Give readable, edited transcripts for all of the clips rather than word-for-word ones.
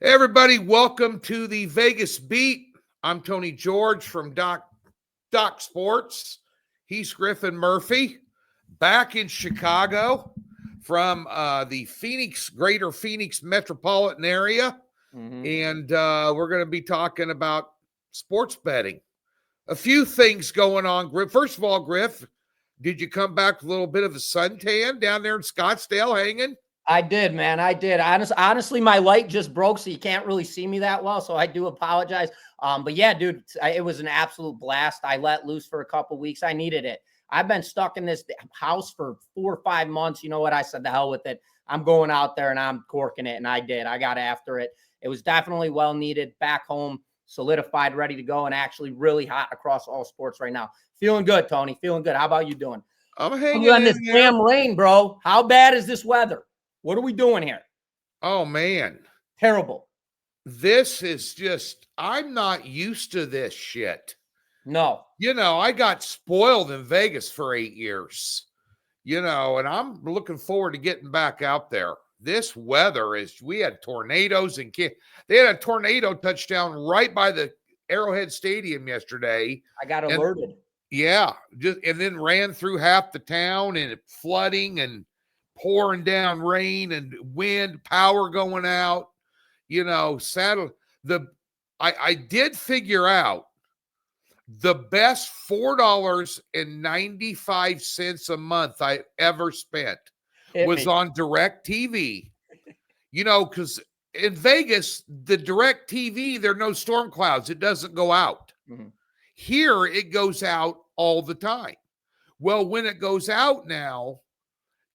Hey everybody, welcome to the Vegas Beat. I'm Tony George from DocSports. He's Griffin Murphy, back in Chicago from the greater Phoenix metropolitan area. And we're going to be talking about sports betting. A few things going on, Griff. First of all, Griff, did you come back with a little bit of a suntan down there in Scottsdale hanging? I did, man. I did. Honestly, my light just broke, so you can't really see me that well. So I do apologize. But yeah, dude, it was an absolute blast. I let loose for a couple weeks. I needed it. I've been stuck in this house for 4 or 5 months. You know what? I said, the hell with it. I'm going out there and I'm corking it. And I did. I got after it. It was definitely well needed. Back home, solidified, ready to go, and actually really hot across all sports right now. Feeling good, Tony. Feeling good. How about you doing? I'm hanging on this damn rain, bro. How bad is this weather? What are we doing here? Oh, man. Terrible. This is just, I'm not used to this shit. No. You know, I got spoiled in Vegas for 8 years, and I'm looking forward to getting back out there. This weather we had tornadoes and they had a tornado touchdown right by the Arrowhead Stadium yesterday. I got alerted. Yeah. And then ran through half the town and flooding and pouring down rain and wind, power going out, I did figure out the best $4.95 a month I ever spent was on DirecTV, because in Vegas, the DirecTV, there are no storm clouds. It doesn't go out. Mm-hmm. Here, it goes out all the time. Well, when it goes out now,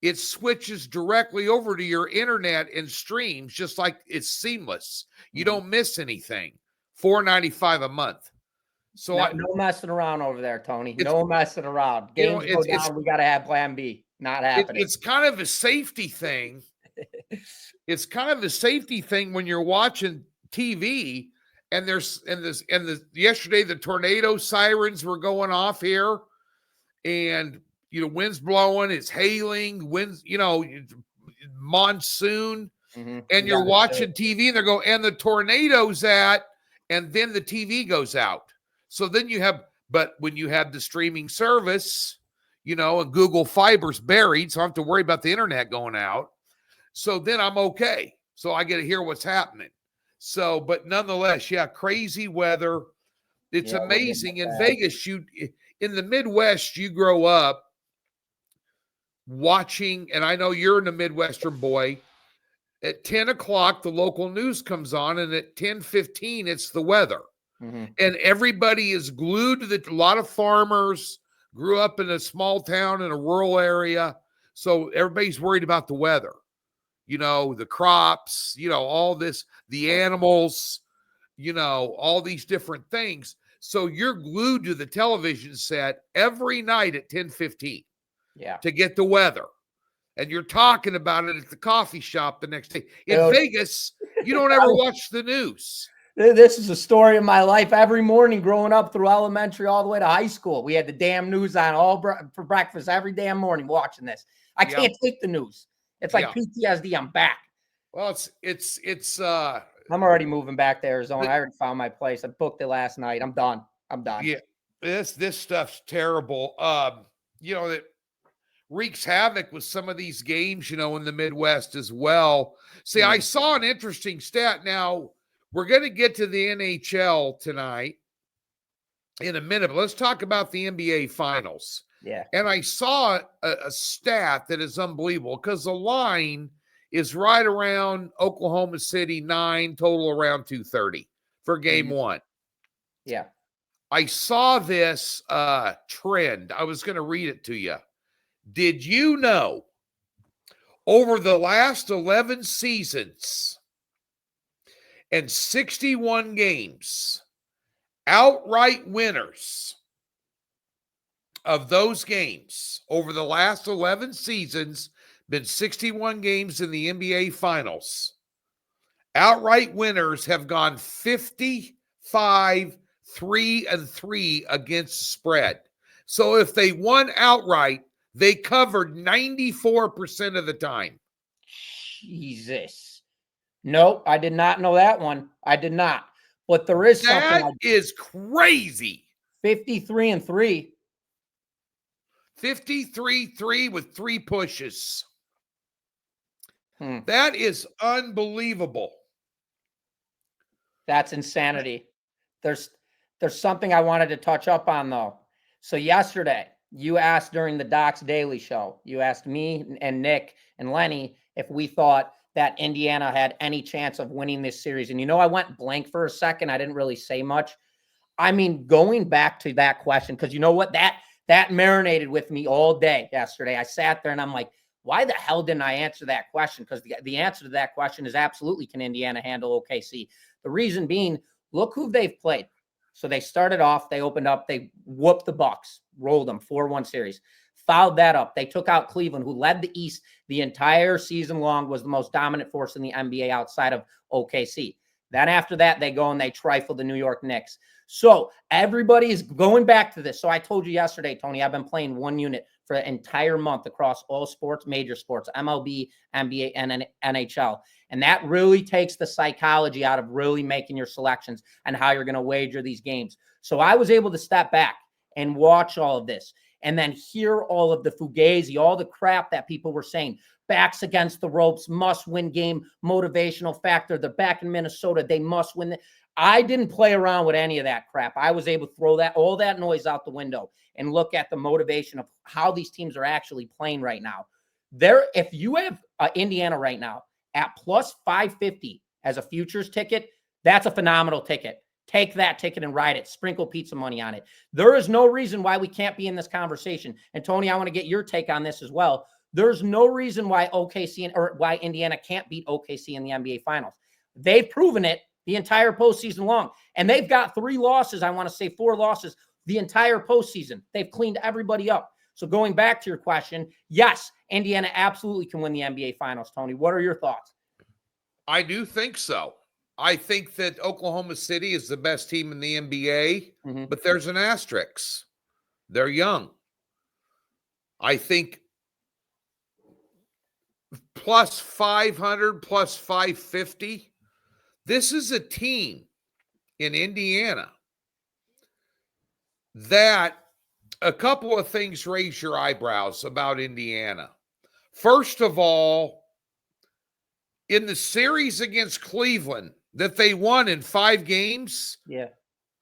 it switches directly over to your internet and streams, just like it's seamless. You don't miss anything. $4.95 a month. So no messing around over there, Tony. No messing around. Games go down. We got to have plan B. Not happening. It's kind of a safety thing. It's kind of a safety thing when you're watching TV and yesterday the tornado sirens were going off here, and wind's blowing, it's hailing, winds, monsoon, and you're watching TV and and the tornado's and then the TV goes out. So then but when you have the streaming service, and Google Fiber's buried, so I don't have to worry about the internet going out. So then I'm okay. So I get to hear what's happening. So, but nonetheless, yeah, crazy weather. It's amazing. In Vegas, in the Midwest, you grow up watching, and I know you're in a Midwestern boy, at 10 o'clock, the local news comes on, and at 10:15, it's the weather. And everybody is glued to a lot of farmers grew up in a small town in a rural area. So everybody's worried about the weather, the crops, all this, the animals, all these different things. So you're glued to the television set every night at 10:15. Yeah. To get the weather. And you're talking about it at the coffee shop the next day. In Vegas, you don't ever watch the news. This is a story of my life. Every morning growing up through elementary all the way to high school, we had the damn news on for breakfast every damn morning watching this. I can't take the news. It's like PTSD. I'm back. Well, it's I'm already moving back to Arizona. I already found my place. I booked it last night. I'm done. Yeah. This stuff's terrible. It wreaks havoc with some of these games, in the Midwest as well. See, I saw an interesting stat. Now, we're going to get to the NHL tonight in a minute, but let's talk about the NBA Finals. Yeah. And I saw a stat that is unbelievable because the line is right around Oklahoma City 9, total around 230 for game one. Yeah. I saw this trend. I was going to read it to you. Did you know over the last 11 seasons and 61 games, outright winners of those games over the last 11 seasons, been 61 games in the NBA Finals, outright winners have gone 55, 3-3 against the spread. So if they won outright, they covered 94% of the time. Jesus. Nope, I did not know that one. I did not. But there is something. That is crazy. 53-3. 53-3 with 3 pushes. Hmm. That is unbelievable. That's insanity. There's something I wanted to touch up on, though. So yesterday, you asked during the Doc's Daily Show, you asked me and Nick and Lenny if we thought that Indiana had any chance of winning this series. And I went blank for a second. I didn't really say much. I mean, going back to that question, because you know what? That marinated with me all day yesterday. I sat there and I'm like, why the hell didn't I answer that question? Because the answer to that question is absolutely, can Indiana handle OKC? The reason being, look who they've played. So they started off, they opened up, they whooped the Bucks, rolled them 4-1 series. Fouled that up. They took out Cleveland, who led the East the entire season long, was the most dominant force in the NBA outside of OKC. Then after that, they go and they trifle the New York Knicks. So everybody is going back to this. So I told you yesterday, Tony, I've been playing one unit for an entire month across all sports, major sports, MLB, NBA, and NHL. And that really takes the psychology out of really making your selections and how you're going to wager these games. So I was able to step back and watch all of this and then hear all of the fugazi, all the crap that people were saying. Backs against the ropes, must-win game, motivational factor. They're back in Minnesota. They must win. I didn't play around with any of that crap. I was able to throw all that noise out the window and look at the motivation of how these teams are actually playing right now. If you have Indiana right now at plus 550 as a futures ticket, that's a phenomenal ticket. Take that ticket and ride it. Sprinkle pizza money on it. There is no reason why we can't be in this conversation. And Tony, I want to get your take on this as well. There's no reason why why Indiana can't beat OKC in the NBA Finals. They've proven it the entire postseason long. And they've got 3 losses, I want to say 4 losses, the entire postseason. They've cleaned everybody up. So going back to your question, yes, Indiana absolutely can win the NBA Finals, Tony. What are your thoughts? I do think so. I think that Oklahoma City is the best team in the NBA, but there's an asterisk. They're young. I think plus 500, plus 550. This is a team in Indiana that a couple of things raise your eyebrows about Indiana. First of all, in the series against Cleveland that they won in 5 games,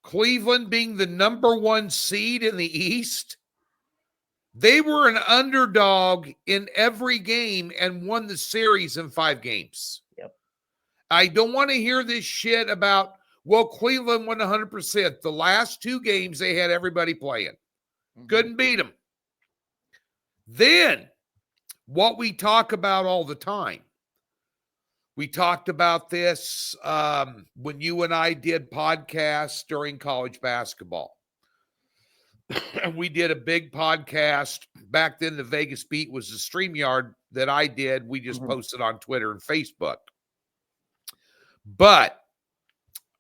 Cleveland being the number 1 seed in the East, they were an underdog in every game and won the series in 5 games. I don't want to hear this shit about, well, Cleveland won 100%. The last 2 games, they had everybody playing. Couldn't beat them. Then, what we talk about all the time, we talked about this when you and I did podcasts during college basketball. We did a big podcast. Back then, the Vegas Beat was the StreamYard that I did. We just posted on Twitter and Facebook. But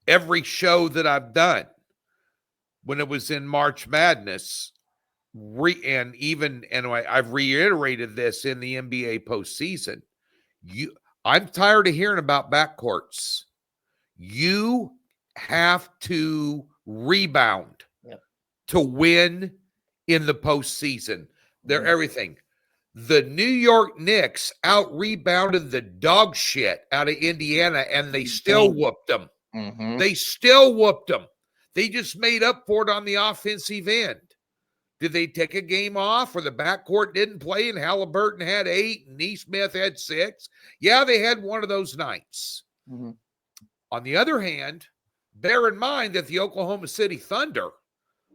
every show that I've done, when it was in March Madness, I've reiterated this in the NBA postseason, I'm tired of hearing about backcourts. You have to rebound to win in the postseason. They're everything. The New York Knicks out-rebounded the dog shit out of Indiana, and they still whooped them. They still whooped them. They just made up for it on the offensive end. Did they take a game off where the backcourt didn't play and Halliburton had 8 and Nesmith had 6? Yeah, they had one of those nights. On the other hand, bear in mind that the Oklahoma City Thunder,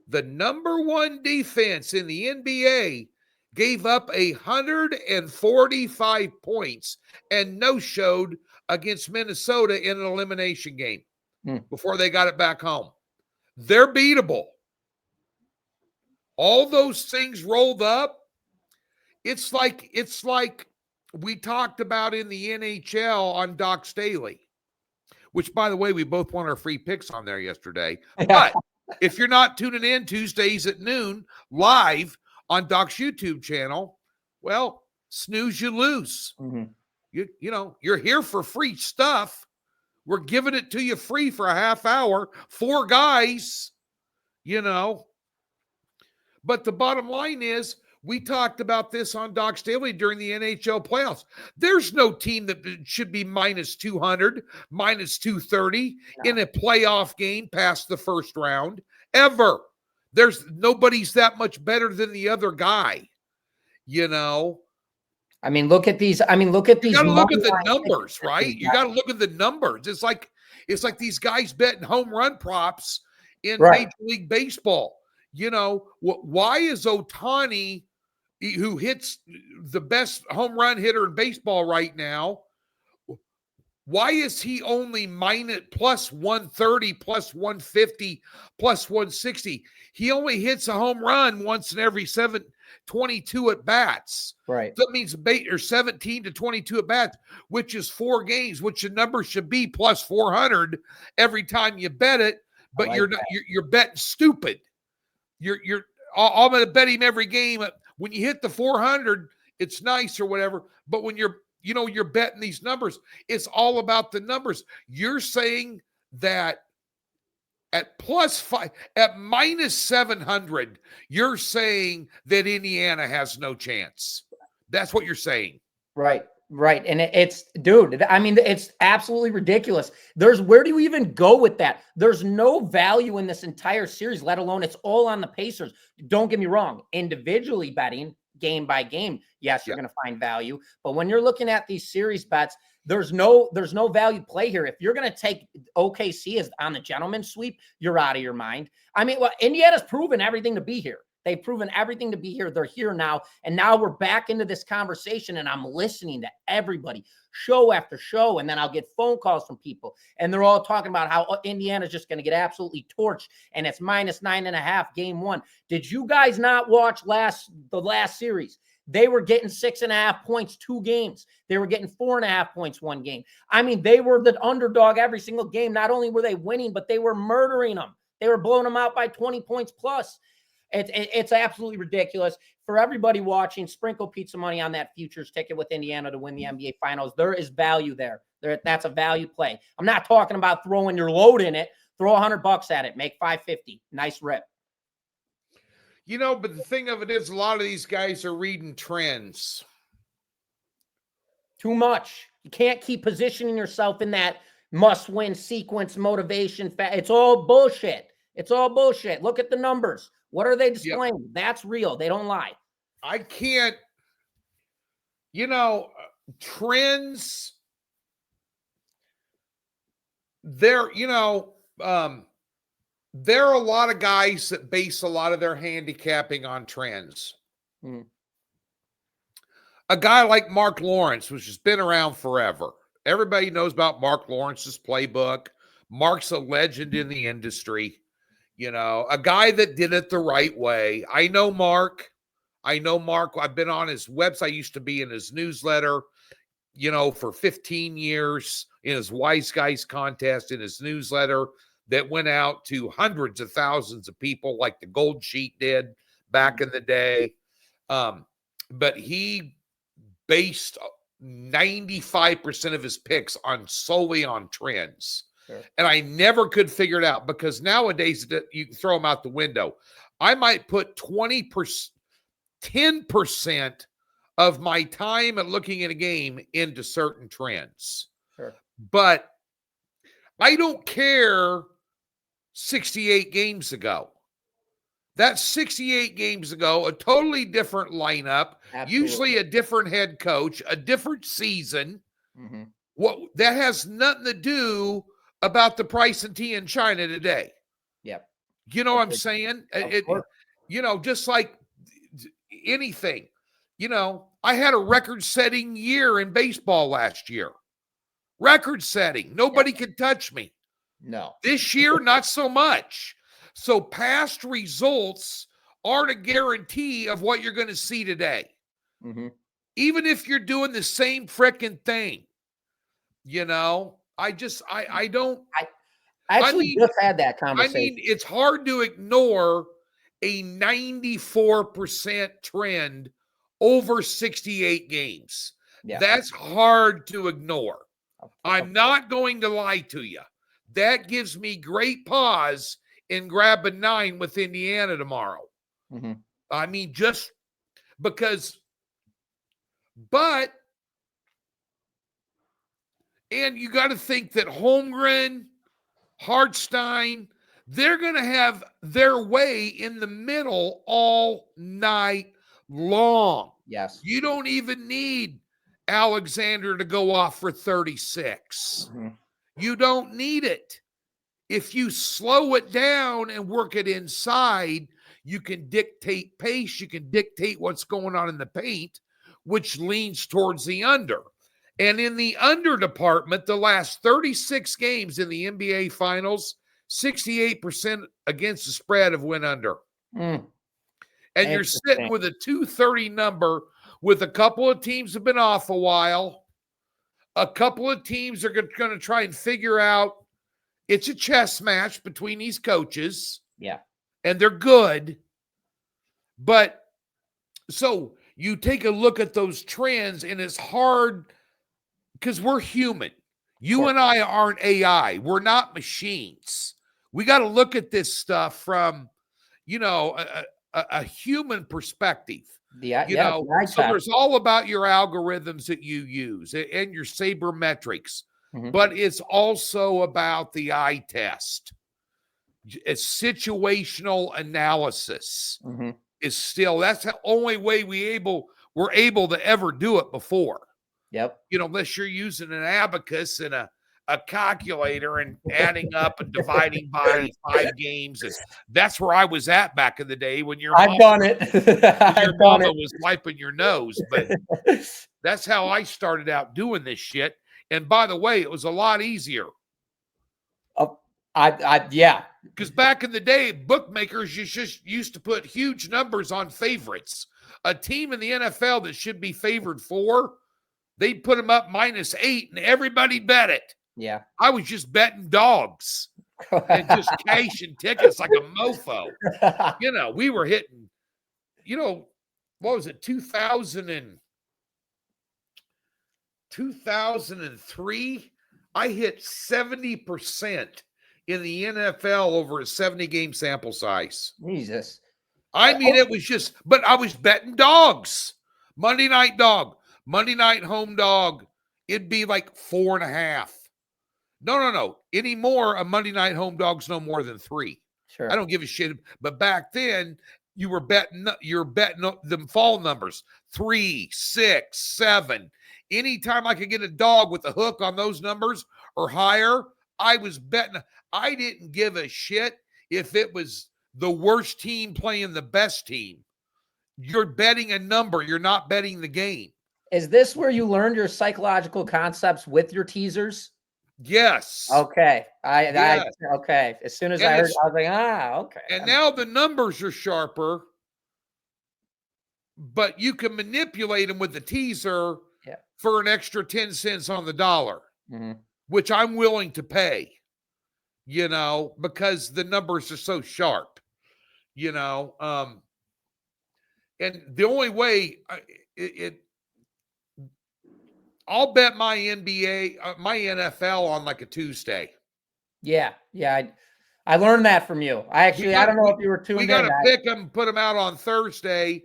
the number 1 defense in the NBA, gave up 145 points and no-showed against Minnesota in an elimination game before they got it back home. They're beatable. All those things rolled up. It's like we talked about in the NHL on Doc's Daily, which, by the way, we both won our free picks on there yesterday. But if you're not tuning in Tuesdays at noon live on Doc's YouTube channel, well, snooze, you lose. You know, you're here for free stuff, We're giving it to you free for a half hour, 4 guys, you know. But the bottom line is, we talked about this on Doc's Daily during the NHL playoffs. There's no team that should be minus 200, minus 230 in a playoff game past the first round ever. There's nobody's that much better than the other guy, you know. I mean, look at these. You got to look at the numbers, right? You got to look at the numbers. It's like these guys betting home run props in Major League Baseball. You know, why is Ohtani, who hits the best home run hitter in baseball right now, why is he only minus plus 130, plus 150, plus 160? He only hits a home run once in every 22 at bats. Right. That means 17 to 22 at bats, which is 4 games, which the number should be plus 400 every time you bet it. But you're not. You're betting stupid. I'm going to bet him every game. When you hit the 400, it's nice or whatever. But when you're betting these numbers, it's all about the numbers. You're saying that at minus 700, you're saying that Indiana has no chance. That's what you're saying. Right. And it's, dude, I mean, it's absolutely ridiculous. Where do you even go with that? There's no value in this entire series, let alone it's all on the Pacers. Don't get me wrong. Individually betting game by game, yes, you're going to find value. But when you're looking at these series bets, there's no value play here. If you're going to take OKC as on the gentleman's sweep, you're out of your mind. I mean, Indiana's proven everything to be here. They've proven everything to be here. They're here now. And now we're back into this conversation, and I'm listening to everybody show after show. And then I'll get phone calls from people, and they're all talking about how Indiana's just going to get absolutely torched. And it's minus 9.5 game 1. Did you guys not watch the last series? They were getting 6.5 points, 2 games. They were getting 4.5 points, 1 game. I mean, they were the underdog every single game. Not only were they winning, but they were murdering them. They were blowing them out by 20 points plus. It's absolutely ridiculous. For everybody watching, sprinkle pizza money on that futures ticket with Indiana to win the NBA Finals. There is value there. That's a value play. I'm not talking about throwing your load in it. Throw $100 at it. Make $550. Nice rip. You know, but the thing of it is, a lot of these guys are reading trends. Too much. You can't keep positioning yourself in that must-win sequence motivation. It's all bullshit. It's all bullshit. Look at the numbers. What are they displaying? Yep. That's real. They don't lie. I can't, trends, there are a lot of guys that base a lot of their handicapping on trends. A guy like Mark Lawrence, which has been around forever. Everybody knows about Mark Lawrence's playbook. Mark's a legend in the industry. A guy that did it the right way. I know Mark. I've been on his website. I used to be in his newsletter, for 15 years, in his Wise Guys contest, in his newsletter that went out to hundreds of thousands of people like the Gold Sheet did back in the day. But he based 95% of his picks solely on trends. Sure. And I never could figure it out, because nowadays you can throw them out the window. I might put 10% of my time at looking at a game into certain trends. Sure. But I don't care 68 games ago. That's 68 games ago, a totally different lineup, usually a different head coach, a different season. Mm-hmm. That has nothing to do about the price of tea in China today. Yep. You know what I'm saying? Just like anything, I had a record-setting year in baseball last year. Record-setting. Nobody could touch me. No. This year, not so much. So past results aren't a guarantee of what you're going to see today. Mm-hmm. Even if you're doing the same frickin' thing, I actually just had that conversation. I mean, it's hard to ignore a 94% trend over 68 games. Yeah. That's hard to ignore. I'm not going to lie to you. That gives me great pause in grabbing 9 with Indiana tomorrow. Mm-hmm. I mean, just because, but, and you got to think that Holmgren, Hartstein, they're going to have their way in the middle all night long. Yes. You don't even need Alexander to go off for 36. Mm-hmm. You don't need it. If you slow it down and work it inside, you can dictate pace. You can dictate what's going on in the paint, which leans towards the under. And in the under department, the last 36 games in the NBA Finals, 68% against the spread have went under. Mm. And you're sitting with a 230 number with a couple of teams have been off a while. A couple of teams are going to try and figure out. It's a chess match between these coaches. Yeah. And they're good. But so you take a look at those trends, and it's hard because we're human. You and I aren't AI. We're not machines. We got to look at this stuff from, a human perspective. So there's all about your algorithms that you use and your sabermetrics. Mm-hmm. But it's also about the eye test. It's situational analysis is still, that's the only way we're able to ever do it before. Yep. Unless you're using an abacus and a calculator and adding up and dividing by 5 games. And that's where I was at back in the day when your mama was wiping your nose. But that's how I started out doing this shit. And by the way, it was a lot easier. Yeah. Because back in the day, bookmakers just used to put huge numbers on favorites. A team in the NFL that should be favored 4, they'd put them up -8 and everybody bet it. Yeah. I was just betting dogs and just cashing tickets like a mofo. We were hitting, what was it, 2003? I hit 70% in the NFL over a 70-game sample size. Jesus. I mean, it was just, but I was betting dogs. Monday night dog, Monday night home dog. It'd be like 4.5. No. Anymore, a Monday night home dog's no more than 3. Sure. I don't give a shit. But back then, you're betting them fall numbers 3, 6, 7. Anytime I could get a dog with a hook on those numbers or higher, I was betting. I didn't give a shit if it was the worst team playing the best team. You're betting a number. You're not betting the game. Is this where you learned your psychological concepts with your teasers? Yes. Okay. Okay. As soon as I heard, I was like, okay. And now the numbers are sharper, but you can manipulate them with the teaser for an extra 10 cents on the dollar, which I'm willing to pay, because the numbers are so sharp, and the only way I'll bet my NBA, my NFL on like a Tuesday. Yeah. I learned that from you. I don't know if you were tuned in. We got to pick them, put them out on Thursday,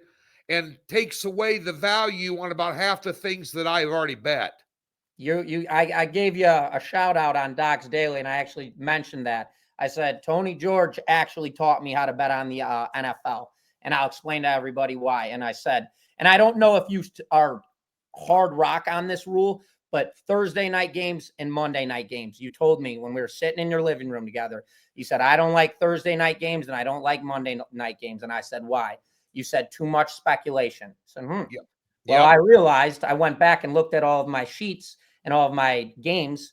and takes away the value on about half the things that I've already bet. I gave you a shout out on Docs Daily, and I actually mentioned that. I said, Tony George actually taught me how to bet on the NFL, and I'll explain to everybody why. And I said, and I don't know if you are hard rock on this rule, but Thursday night games and Monday night games, you told me when we were sitting in your living room together, you said, I don't like Thursday night games and I don't like Monday night games. And I said, why? You said too much speculation. So, Well, I realized, I went back and looked at all of my sheets and all of my games.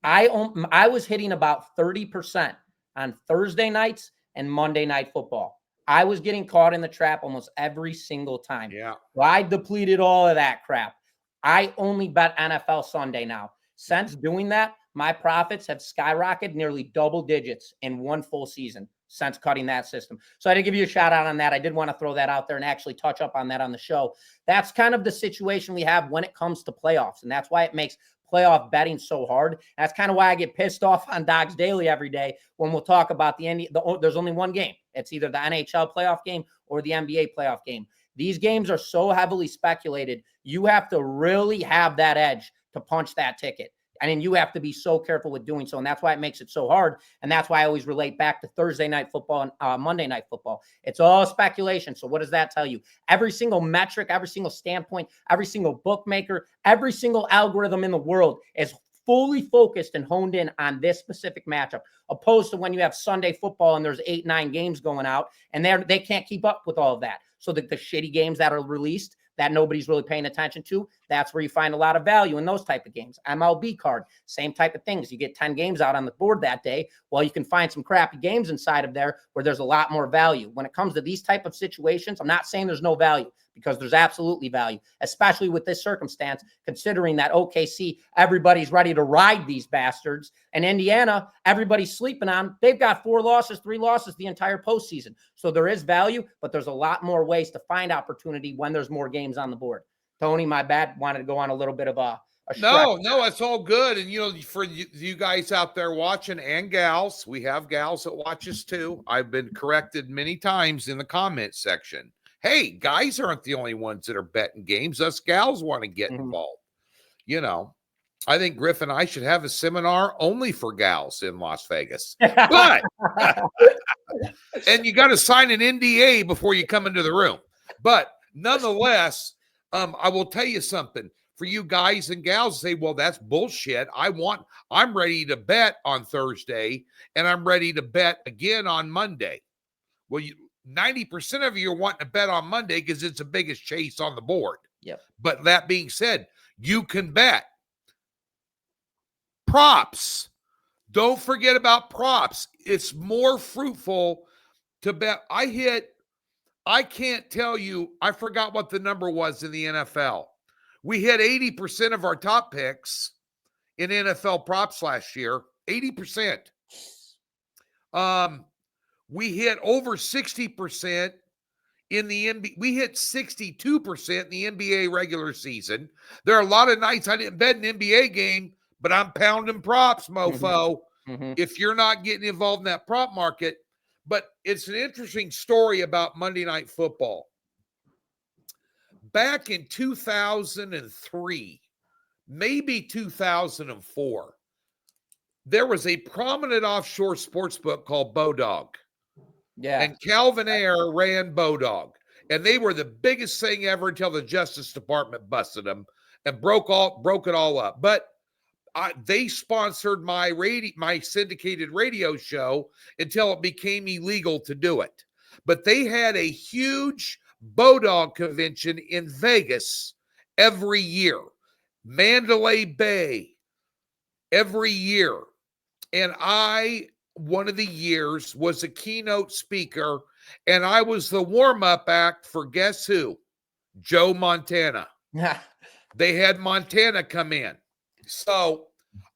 I was hitting about 30% on Thursday nights and Monday night football. I was getting caught in the trap almost every single time. Yeah. Well, I depleted all of that crap. I only bet NFL Sunday now. Since doing that, my profits have skyrocketed nearly double digits in one full season since cutting that system. So I did give you a shout out on that. I did want to throw that out there and actually touch up on that on the show. That's kind of the situation we have when it comes to playoffs. And that's why it makes playoff betting so hard. That's kind of why I get pissed off on Docs Daily every day when we'll talk about there's only one game. It's either the NHL playoff game or the NBA playoff game. These games are so heavily speculated. You have to really have that edge to punch that ticket. And then you have to be so careful with doing so. And that's why it makes it so hard. And that's why I always relate back to Thursday night football and Monday night football. It's all speculation. So what does that tell you? Every single metric, every single standpoint, every single bookmaker, every single algorithm in the world is fully focused and honed in on this specific matchup, opposed to when you have Sunday football and there's 8-9 games going out and they can't keep up with all of that. So the shitty games that are released that nobody's really paying attention to, that's where you find a lot of value in those type of games. MLB card, same type of things. You get 10 games out on the board that day. Well, you can find some crappy games inside of there where there's a lot more value. When it comes to these type of situations, I'm not saying there's no value, because there's absolutely value, especially with this circumstance, considering that OKC, everybody's ready to ride these bastards. And Indiana, everybody's sleeping on. They've got 3 losses the entire postseason. So there is value, but there's a lot more ways to find opportunity when there's more games on the board. Tony, my bad, wanted to go on a little bit of a No, it's all good. And, for you guys out there watching and gals, we have gals that watch us too. I've been corrected many times in the comment section. Hey, guys aren't the only ones that are betting games. Us gals want to get involved. I think Griffin and I should have a seminar only for gals in Las Vegas. But, and you got to sign an NDA before you come into the room. But nonetheless, I will tell you something. For you guys and gals say, well, that's bullshit. I'm ready to bet on Thursday, and I'm ready to bet again on Monday. Well, 90% of you are wanting to bet on Monday because it's the biggest chase on the board. Yep. But that being said, you can bet. Props. Don't forget about props. It's more fruitful to bet. I can't tell you, I forgot what the number was in the NFL. We hit 80% of our top picks in NFL props last year. 80%. We hit over 60% in the NBA. We hit 62% in the NBA regular season. There are a lot of nights I didn't bet an NBA game, but I'm pounding props, mofo. If you're not getting involved in that prop market. But it's an interesting story about Monday Night Football. Back in 2003, maybe 2004, there was a prominent offshore sports book called Bodog. Yeah. And Calvin Ayre ran Bodog. And they were the biggest thing ever until the Justice Department busted them and broke it all up. But they sponsored my syndicated radio show until it became illegal to do it. But they had a huge Bodog convention in Vegas every year. Mandalay Bay every year. And one of the years, was a keynote speaker, and I was the warm-up act for guess who? Joe Montana. They had Montana come in. So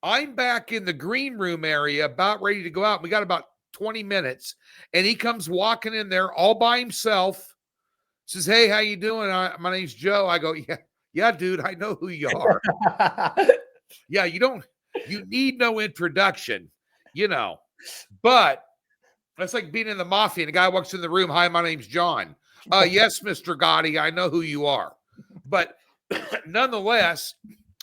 I'm back in the green room area, about ready to go out. We got about 20 minutes, and he comes walking in there all by himself, says, hey, how you doing? My name's Joe. I go, yeah, dude, I know who you are. Yeah, you need no introduction, But that's like being in the mafia, and the guy walks in the room, hi, my name's John. Yes, Mr. Gotti, I know who you are. But nonetheless,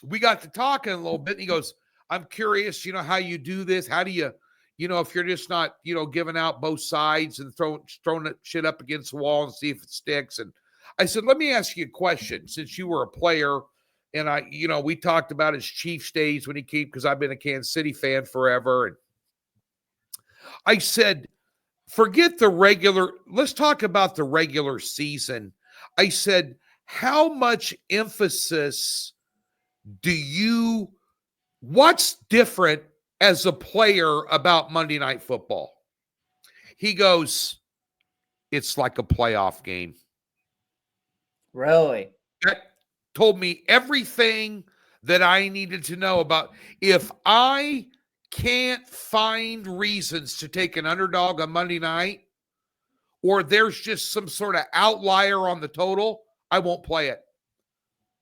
we got to talking a little bit, and he goes, I'm curious, how you do this. How do you, if you're just not, giving out both sides and throwing that shit up against the wall and see if it sticks. And I said, let me ask you a question. Since you were a player, and we talked about his Chiefs days when he came, because I've been a Kansas City fan forever. And I said, let's talk about the regular season. I said, how much emphasis what's different as a player about Monday Night Football? He goes, it's like a playoff game. Really? That told me everything that I needed to know about. If I can't find reasons to take an underdog on Monday night, or there's just some sort of outlier on the total, I won't play it.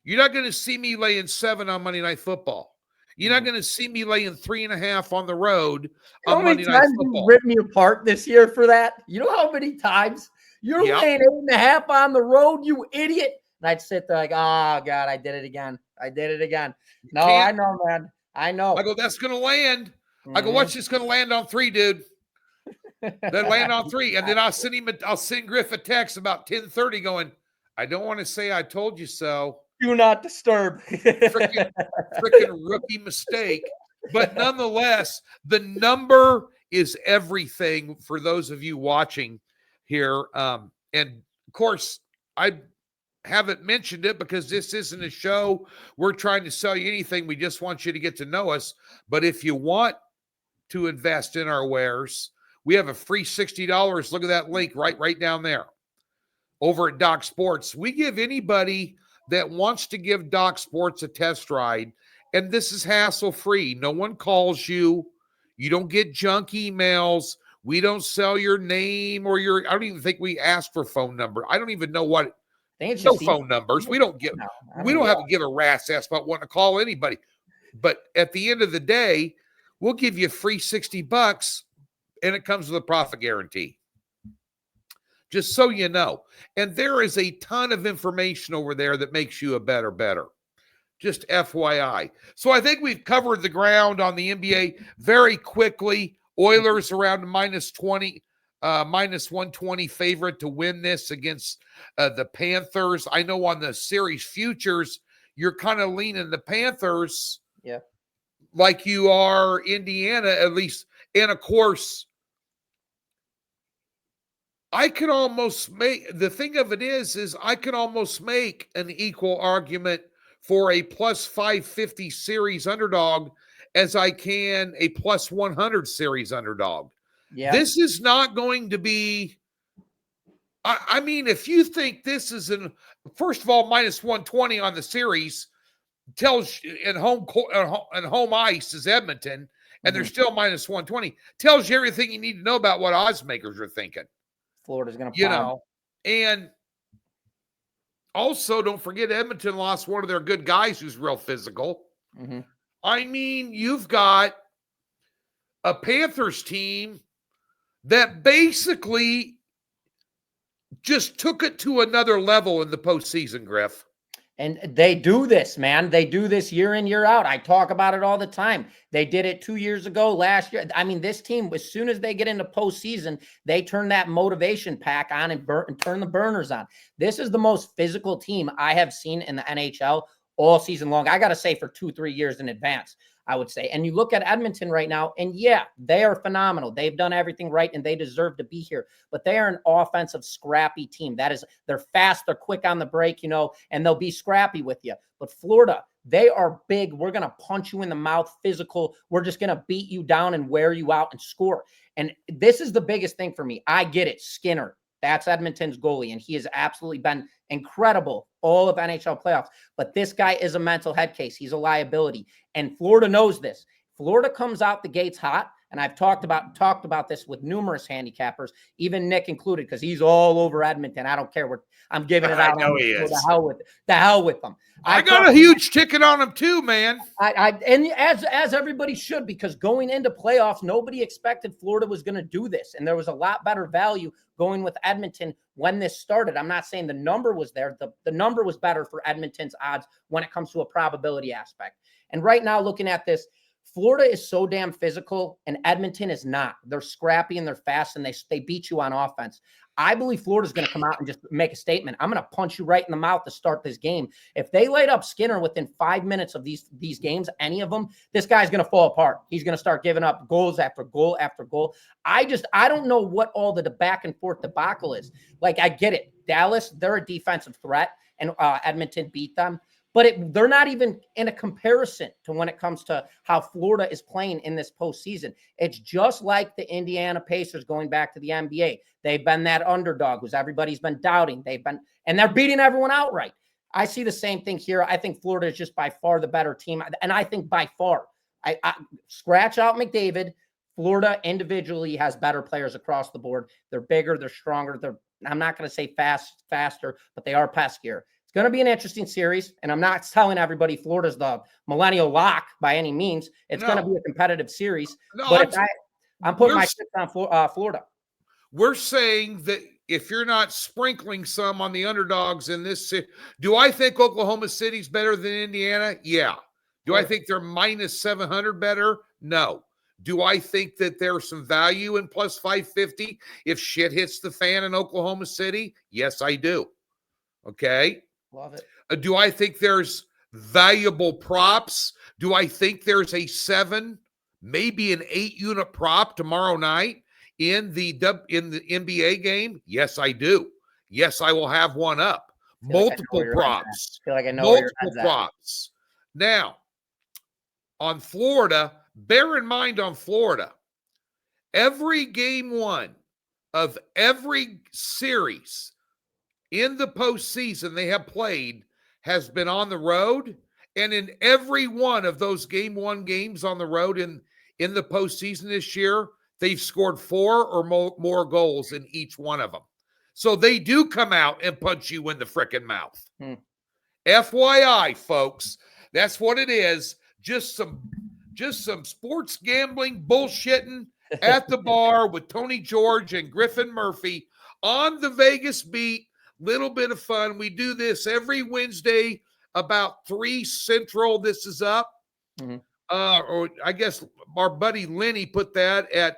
You're not going to see me laying 7 on Monday Night Football. You're not going to see me laying 3.5 on the road You know on how many Monday Night times you Football. ripped me apart this year for that? You know how many times you're laying 8.5 on the road, you idiot? And I'd sit there like, oh, God, I did it again. I did it again. No, I know, man. I know. I go, that's going to land. I go, watch this going to land on 3, dude. Then land on 3. And then I'll send Griff a text about 10:30 going, I don't want to say I told you so. Do not disturb. Freaking rookie mistake. But nonetheless, the number is everything for those of you watching here. And of course, I haven't mentioned it because this isn't a show we're trying to sell you anything. We just want you to get to know us. But if you want to invest in our wares, we have a free $60. Look at that link right down there over at DocSports. We give anybody that wants to give DocSports a test ride, and this is hassle-free. No one calls you. You don't get junk emails. We don't sell your name or your – I don't even think we ask for phone number. I don't even know what – no phone numbers. We don't give – we don't have to give a rat's ass about wanting to call anybody. But at the end of the day, we'll give you free $60, and it comes with a profit guarantee. Just so you know. And there is a ton of information over there that makes you a better. Just FYI. So I think we've covered the ground on the NBA very quickly. Oilers around -20, -120 favorite to win this against the Panthers. I know on the series futures, you're kind of leaning the Panthers. Yeah. Like you are Indiana, at least. And of course, I can almost make, the thing of it is I can almost make an equal argument for a plus 550 series underdog as I can a plus 100 series underdog. Yeah. This is not going to be, I mean, if you think this is first of all, minus 120 on the series tells you, and home ice is Edmonton, and they're still minus 120, tells you everything you need to know about what odds makers are thinking. Florida's going to and also don't forget Edmonton lost one of their good guys who's real physical. I mean, you've got a Panthers team that basically just took it to another level in the postseason, Griff. And they do this, man. They do this year in, year out. I talk about it all the time. They did it 2 years ago, last year. I mean, this team, as soon as they get into postseason, they turn that motivation pack on and turn the burners on. This is the most physical team I have seen in the NHL all season long. I got to say for 2-3 years in advance, I would say. And you look at Edmonton right now, and yeah, they are phenomenal. They've done everything right, and they deserve to be here. But they are an offensive, scrappy team. That is, they're fast, they're quick on the break, and they'll be scrappy with you. But Florida, they are big. We're going to punch you in the mouth, physical. We're just going to beat you down and wear you out and score. And this is the biggest thing for me. I get it. Skinner, that's Edmonton's goalie, and he has absolutely been incredible all of NHL playoffs. But this guy is a mental head case. He's a liability. And Florida knows this. Florida comes out the gates hot. And I've talked about this with numerous handicappers, even Nick included, because he's all over Edmonton. I don't care what I'm giving it out. I know he is. The hell with them. I got a huge ticket on him too, man. And as everybody should, because going into playoffs, nobody expected Florida was going to do this, and there was a lot better value going with Edmonton when this started. I'm not saying the number was there. The number was better for Edmonton's odds when it comes to a probability aspect. And right now, looking at this, Florida is so damn physical, and Edmonton is not. They're scrappy and they're fast, and they beat you on offense. I believe Florida's going to come out and just make a statement. I'm going to punch you right in the mouth to start this game. If they light up Skinner within 5 minutes of these games, any of them, this guy's going to fall apart. He's going to start giving up goals after goal after goal. I don't know what all the back and forth debacle is. Like, I get it. Dallas, they're a defensive threat, and Edmonton beat them. But they're not even in a comparison to when it comes to how Florida is playing in this postseason. It's just like the Indiana Pacers going back to the NBA. They've been that underdog who's everybody's been doubting. And they're beating everyone outright. I see the same thing here. I think Florida is just by far the better team. And I think by far, I scratch out McDavid, Florida individually has better players across the board. They're bigger, they're stronger. I'm not going to say faster, but they are peskier. It's going to be an interesting series, and I'm not telling everybody Florida's the millennial lock by any means. It's going to be a competitive series. No, but I'm putting my chips on Florida. We're saying that if you're not sprinkling some on the underdogs in this, do I think Oklahoma City's better than Indiana? Yeah. Do I think they're minus 700 better? No. Do I think that there's some value in plus 550 if shit hits the fan in Oklahoma City? Yes, I do. Okay. Love it. Do I think there's valuable props? Do I think there's a 7, maybe an 8 unit prop tomorrow night in the NBA game? Yes, I do. Yes, I will have one up. Multiple props. I feel like I know multiple props. Now, on Florida, bear in mind on Florida, every game 1 of every series in the postseason they have played has been on the road. And in every one of those game 1 games on the road in the postseason this year, they've scored 4 or more goals in each one of them. So they do come out and punch you in the frickin' mouth. FYI, folks, that's what it is. Just some sports gambling bullshitting at the bar with Tony George and Griffin Murphy on the Vegas beat. Little bit of fun. We do this every Wednesday about 3 Central. This is up. Or I guess our buddy Lenny put that at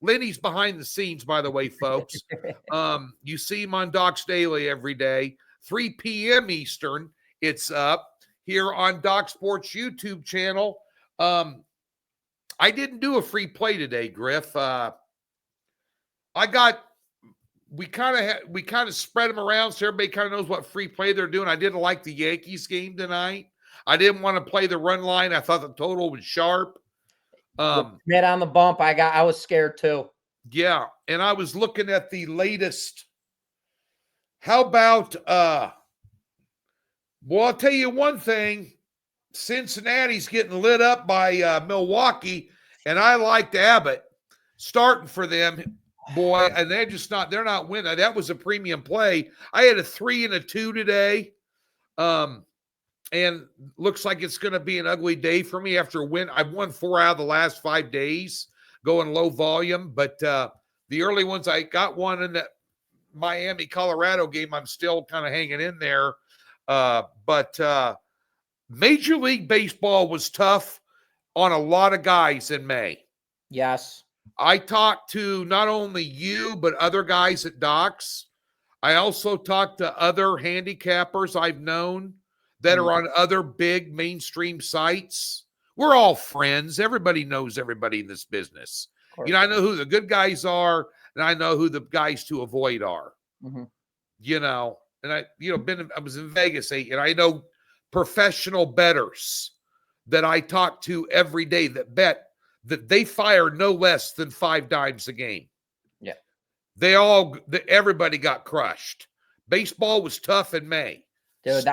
Lenny's behind the scenes, by the way, folks. You see him on Docs Daily every day, 3 p.m. Eastern. It's up here on DocSports YouTube channel. I didn't do a free play today, Griff. We kind of spread them around so everybody kind of knows what free play they're doing. I didn't like the Yankees game tonight. I didn't want to play the run line. I thought the total was sharp. Mid on the bump. I was scared too. Yeah, and I was looking at the latest. How about well, I'll tell you one thing. Cincinnati's getting lit up by Milwaukee, and I liked Abbott starting for them, boy, and they're not winning. That was a premium play. I had a 3 and a 2 today. And looks like it's going to be an ugly day for me after a win. I've won 4 out of the last 5 days, going low volume. But the early ones, I got one in the Miami-Colorado game. I'm still kind of hanging in there. But Major League Baseball was tough on a lot of guys in May. Yes. I talked to not only you, but other guys at Docs. I also talked to other handicappers I've known that are on other big mainstream sites. We're all friends. Everybody knows everybody in this business. You know, I know who the good guys are, and I know who the guys to avoid are. You know, and I was in Vegas, and I know professional bettors that I talk to every day that bet that they fire no less than 5 dimes a game. Yeah. Everybody got crushed. Baseball was tough in May. Dude,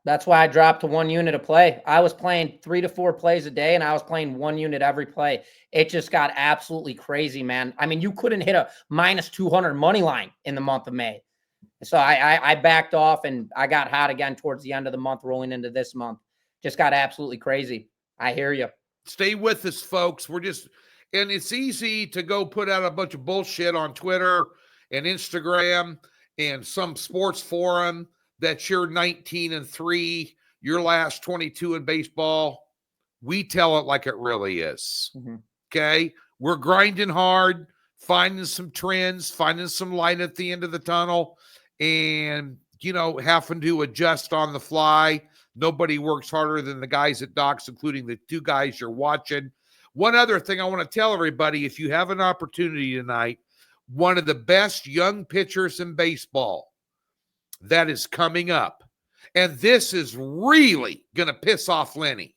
that's why I dropped to 1 unit a play. I was playing 3 to 4 plays a day, and I was playing 1 unit every play. It just got absolutely crazy, man. I mean, you couldn't hit a minus 200 money line in the month of May. So I backed off, and I got hot again towards the end of the month, rolling into this month. Just got absolutely crazy. I hear you. Stay with us, folks. And it's easy to go put out a bunch of bullshit on Twitter and Instagram and some sports forum that you're 19-3, your last 22 in baseball. We tell it like it really is. Okay? We're grinding hard, finding some trends, finding some light at the end of the tunnel, and, having to adjust on the fly. Nobody works harder than the guys at Docs, including the 2 guys you're watching. One other thing I want to tell everybody, if you have an opportunity tonight, one of the best young pitchers in baseball that is coming up, and this is really going to piss off Lenny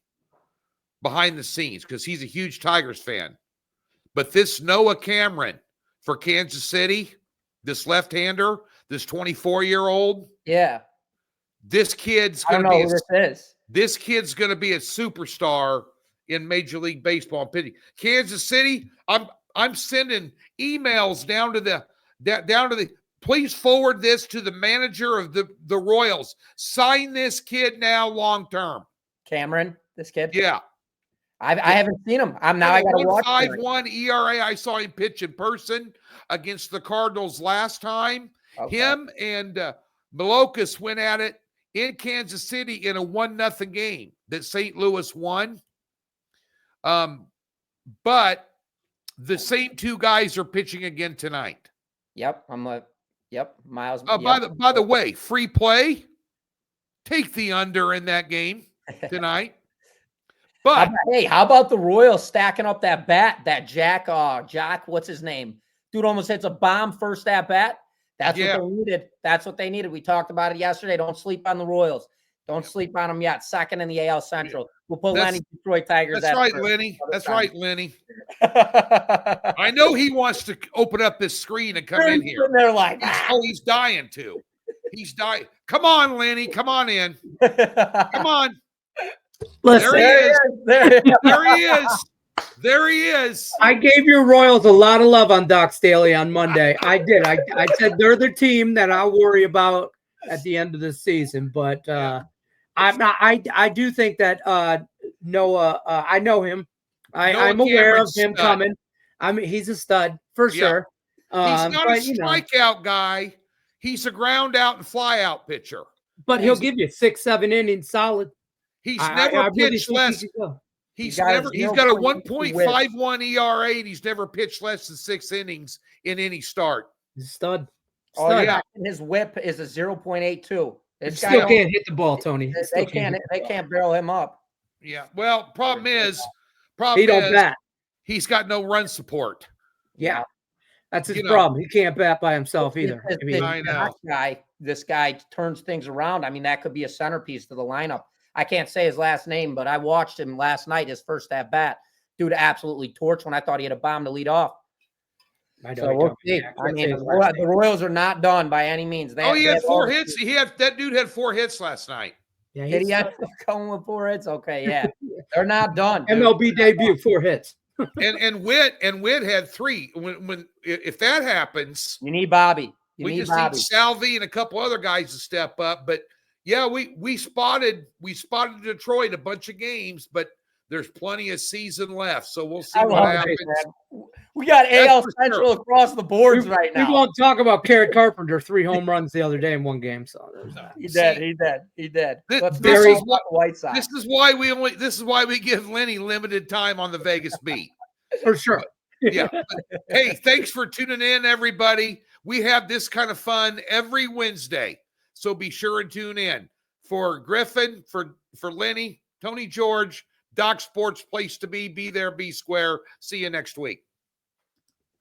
behind the scenes because he's a huge Tigers fan. But this Noah Cameron for Kansas City, this left-hander, this 24-year-old. Yeah. This kid's going to be this kid's going to be a superstar in Major League Baseball and pitching. Kansas City, I'm sending emails down to the please forward this to the manager of the Royals. Sign this kid now long term. Cameron, this kid. Yeah. I haven't seen him. I got to watch him. 1.51 ERA. I saw him pitch in person against the Cardinals last time. Okay. Him and Malokas went at it in Kansas City in a 1-0 game that St. Louis won. But the same two guys are pitching again tonight. Yep. Miles. By the way, free play. Take the under in that game tonight. But how about the Royals stacking up that bat, that Jack, what's his name? Dude almost hits a bomb first at bat. That's what they needed. That's what they needed. We talked about it yesterday. Don't sleep on the Royals. Don't sleep on them yet. Second in the AL Central. We'll put Lenny, Detroit Tigers. That's right, Lenny. That's right, Lenny. I know he wants to open up this screen and come in here. They're like, he's dying to. He's dying. Come on, Lenny. Come on in. Come on. Listen, there he is. There he is. I gave your Royals a lot of love on Doc's Daily on Monday. I did. I said they're the team that I'll worry about at the end of the season. But I'm not. I do think that Noah. I know him. I'm aware of him coming. I mean, he's a stud for sure. He's not a strikeout guy. He's a ground out and fly out pitcher. But he'll give you 6-7 innings solid. He's never pitched less. He's got a 1.51 ERA and he's never pitched less than 6 innings in any start. He's a stud. Oh yeah, and his whip is a 0.82. This guy still can't hit the ball, Tony. They can't barrel him up. Yeah. Well, problem is bat. He's got no run support. Yeah. That's his problem. He can't bat by himself either. I know. This guy turns things around. I mean, that could be a centerpiece to the lineup. I can't say his last name, but I watched him last night, his first at bat. Dude absolutely torched when I thought he had a bomb to lead off. So we'll see. I mean, the Royals are not done by any means. He had 4 hits. That dude had 4 hits last night. Yeah, did he end up going with 4 hits? Okay, yeah. They're not done. Dude. MLB debut, 4 hits. and Witt had 3. If that happens, you need Bobby. We just need Salvi and a couple other guys to step up. But yeah, we spotted Detroit a bunch of games, but there's plenty of season left. So we'll see what happens. We got AL Central across the boards right now. We won't talk about Carrot Carpenter, 3 home runs the other day in one game. So he did. This is why we give Lenny limited time on the Vegas beat. For sure. Yeah. Hey, thanks for tuning in, everybody. We have this kind of fun every Wednesday. So be sure and tune in. For Griffin, for Lenny, Tony George, DocSports place to be there, be square. See you next week.